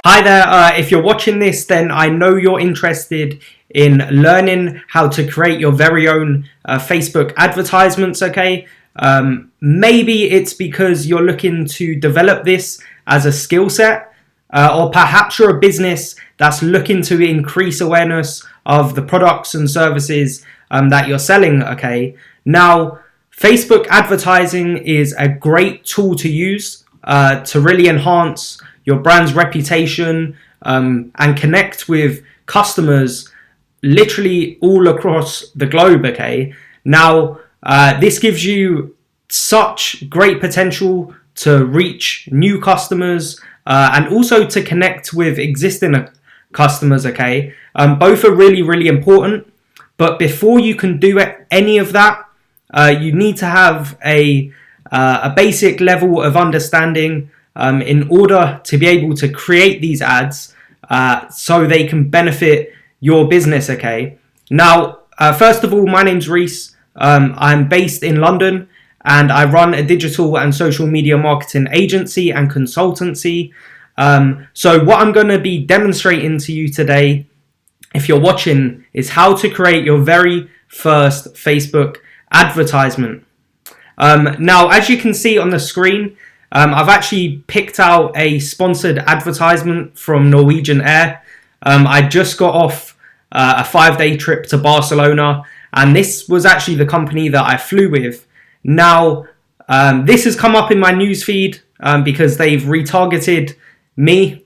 Hi there, if you're watching this, then I know you're interested in learning how to create your very own Facebook advertisements, okay? Maybe it's because you're looking to develop this as a skill set, or perhaps you're a business that's looking to increase awareness of the products and services that you're selling, okay? Now, Facebook advertising is a great tool to use to really enhance your brand's reputation and connect with customers literally all across the globe, okay? Now, this gives you such great potential to reach new customers and also to connect with existing customers, okay? Both are really, really important. But before you can do any of that, you need to have a basic level of understanding in order to be able to create these ads so they can benefit your business, okay? Now, first of all, my name's Rhys. I'm based in London and I run a digital and social media marketing agency and consultancy. So what I'm going to be demonstrating to you today, if you're watching, is how to create your very first Facebook advertisement. Now, as you can see on the screen, I've actually picked out a sponsored advertisement from Norwegian Air. I just got off a 5-day trip to Barcelona, and this was actually the company that I flew with. Now, this has come up in my newsfeed because they've retargeted me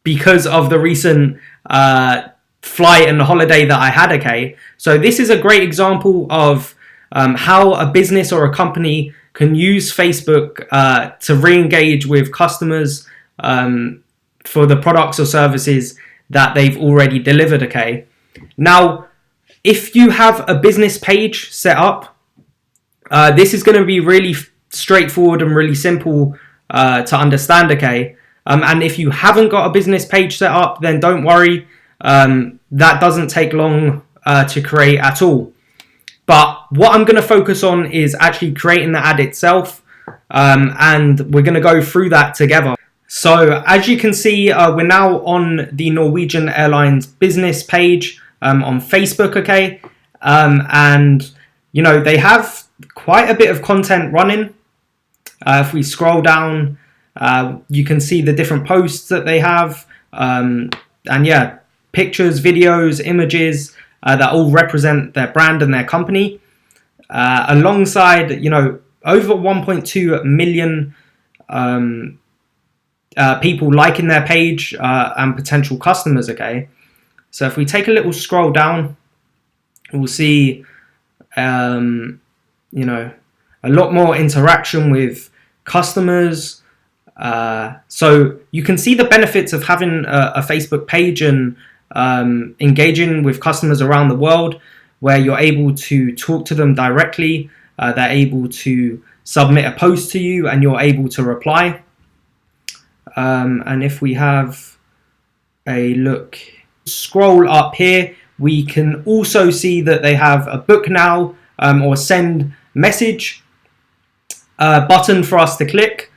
because of the recent flight and holiday that I had, okay? So this is a great example of how a business or a company can use Facebook to re-engage with customers for the products or services that they've already delivered, okay? Now, if you have a business page set up, this is going to be really straightforward and really simple to understand, okay? And if you haven't got a business page set up, then don't worry. That doesn't take long to create at all. But what I'm going to focus on is actually creating the ad itself, and we're going to go through that together. So as you can see, we're now on the Norwegian Airlines business page on Facebook, okay? And, you know, they have quite a bit of content running. If we scroll down, you can see the different posts that they have. And yeah, pictures, videos, images, that all represent their brand and their company, alongside, you know, over 1.2 million people liking their page and potential customers, okay? So if we take a little scroll down, we'll see, you know, a lot more interaction with customers. So you can see the benefits of having a Facebook page and engaging with customers around the world, where you're able to talk to them directly. They're able to submit a post to you and you're able to reply. And if we have a look, scroll up here, we can also see that they have a book now or send message button for us to click.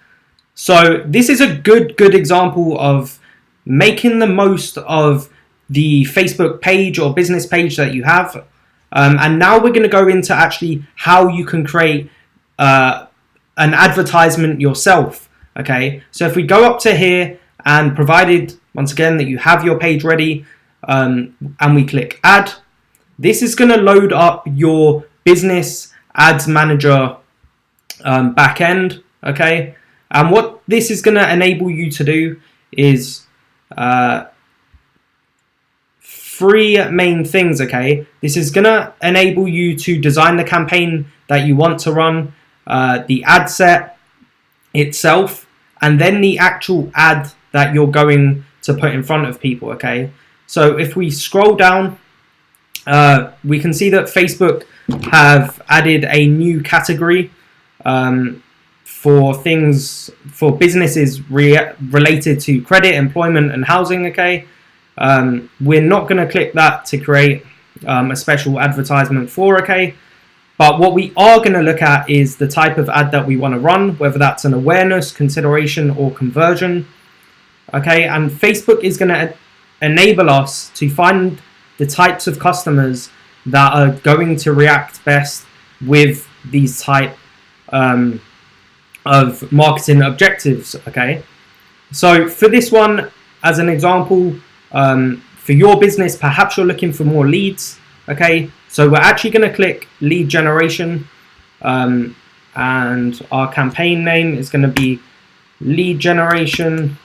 So this is a good example of making the most of the Facebook page or business page that you have. And now we're going to go into actually how you can create an advertisement yourself. Okay, so if we go up to here, and provided once again that you have your page ready, and we click add, this is going to load up your business ads manager backend. Okay, and what this is going to enable you to do is three main things, okay? This is going to enable you to design the campaign that you want to run, the ad set itself, and then the actual ad that you're going to put in front of people, okay? So if we scroll down, we can see that Facebook have added a new category for things, for businesses related to credit, employment, and housing, okay? We're not going to click that to create a special advertisement for, okay? But what we are going to look at is the type of ad that we want to run, whether that's an awareness, consideration, or conversion. Okay, and Facebook is going to enable us to find the types of customers that are going to react best with these type of marketing objectives. Okay, so for this one, as an example, for your business, perhaps you're looking for more leads. Okay, so we're actually going to click lead generation, and our campaign name is going to be lead generation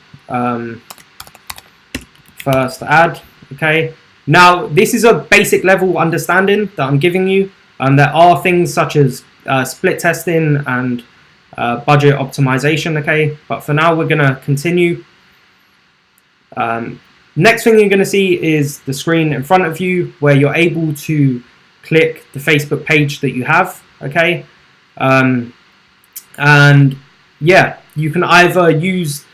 first ad. Okay, now this is a basic level understanding that I'm giving you, and there are things such as split testing and budget optimization. Okay, but for now we're going to continue. Next thing you're going to see is the screen in front of you where you're able to click the Facebook page that you have. Okay, and yeah, you can either use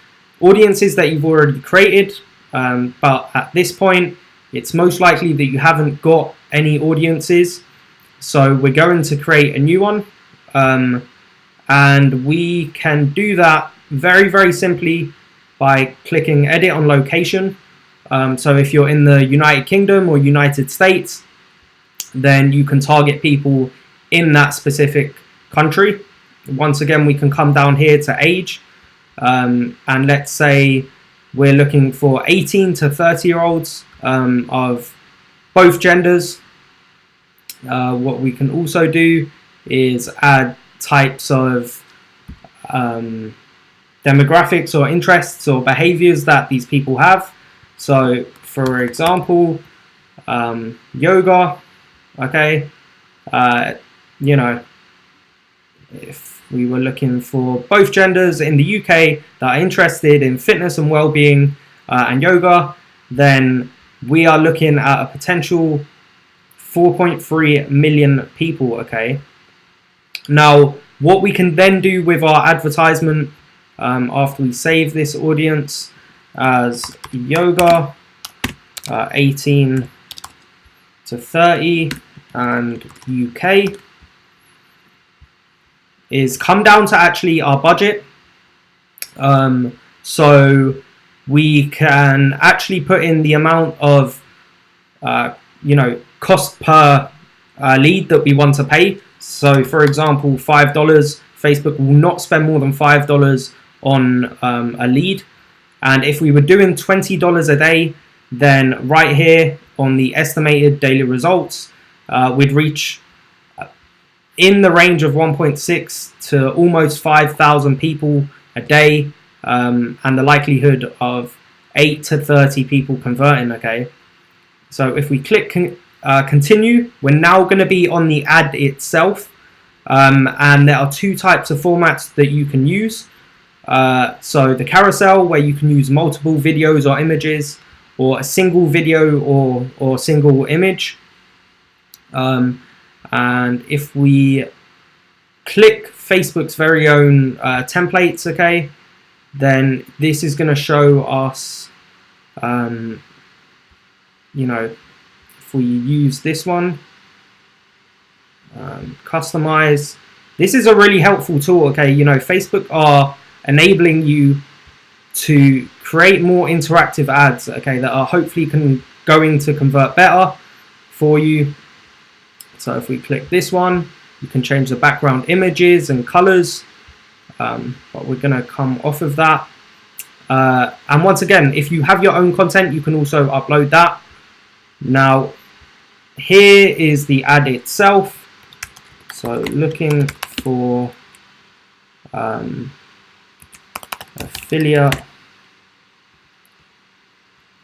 audiences that you've already created, but at this point it's most likely that you haven't got any audiences, so we're going to create a new one, and we can do that very simply by clicking edit on location. So if you're in the United Kingdom or United States, then you can target people in that specific country. Once again, we can come down here to age, and let's say we're looking for 18 to 30-year-olds of both genders. What we can also do is add types of demographics or interests or behaviors that these people have. So for example, yoga. Okay, you know, if we were looking for both genders in the UK that are interested in fitness and well-being and yoga, then we are looking at a potential 4.3 million people. Okay, now what we can then do with our advertisement, after we save this audience as yoga 18 to 30 and UK, is come down to actually our budget. So we can actually put in the amount of cost per lead that we want to pay. So for example, $5. Facebook will not spend more than $5 on a lead, and if we were doing $20 a day, then right here on the estimated daily results, we'd reach in the range of 1.6 to almost 5,000 people a day, and the likelihood of 8 to 30 people converting. Okay, so if we click continue, we're now going to be on the ad itself, and there are two types of formats that you can use. So the carousel, where you can use multiple videos or images, or a single video or single image. And if we click Facebook's very own templates, okay, then this is going to show us, if we use this one, customize. This is a really helpful tool. Okay, Facebook are enabling you to create more interactive ads, okay, that are hopefully going to convert better for you. So if we click this one, you can change the background images and colors, but we're going to come off of that. And once again, if you have your own content, you can also upload that. Now, here is the ad itself. So looking for affiliate,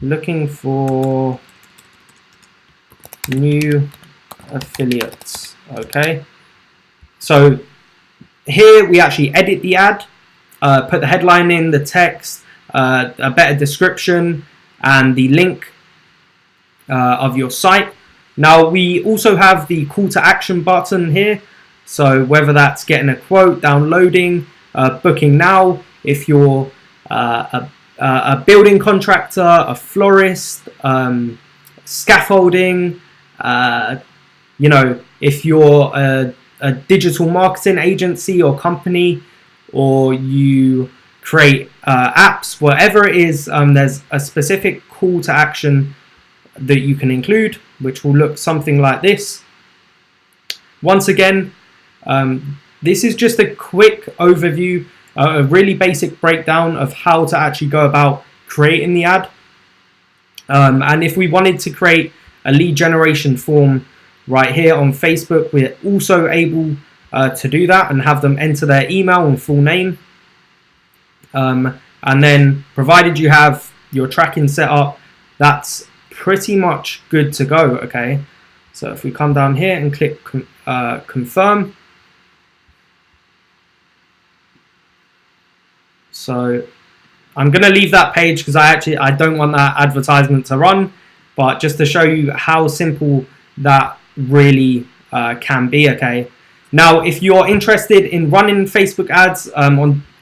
looking for new affiliates. Okay, so here we actually edit the ad, put the headline in, the text, a better description, and the link of your site. Now we also have the call to action button here, so whether that's getting a quote, downloading, booking now, if you're a building contractor, a florist, scaffolding, if you're a digital marketing agency or company, or you create apps, whatever it is, there's a specific call to action that you can include, which will look something like this. Once again, this is just a quick overview, a really basic breakdown of how to actually go about creating the ad. And if we wanted to create a lead generation form right here on Facebook, we're also able to do that and have them enter their email and full name. And then provided you have your tracking set up, that's pretty much good to go. Okay, so if we come down here and click confirm, so I'm going to leave that page because I don't want that advertisement to run, but just to show you how simple that really can be. Okay, now if you're interested in running Facebook ads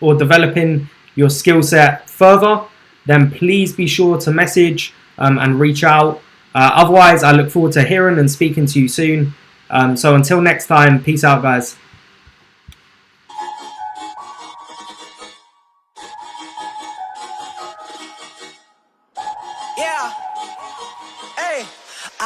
or developing your skill set further, then please be sure to message and reach out. Otherwise, I look forward to hearing and speaking to you soon. So until next time, peace out, guys. Yeah.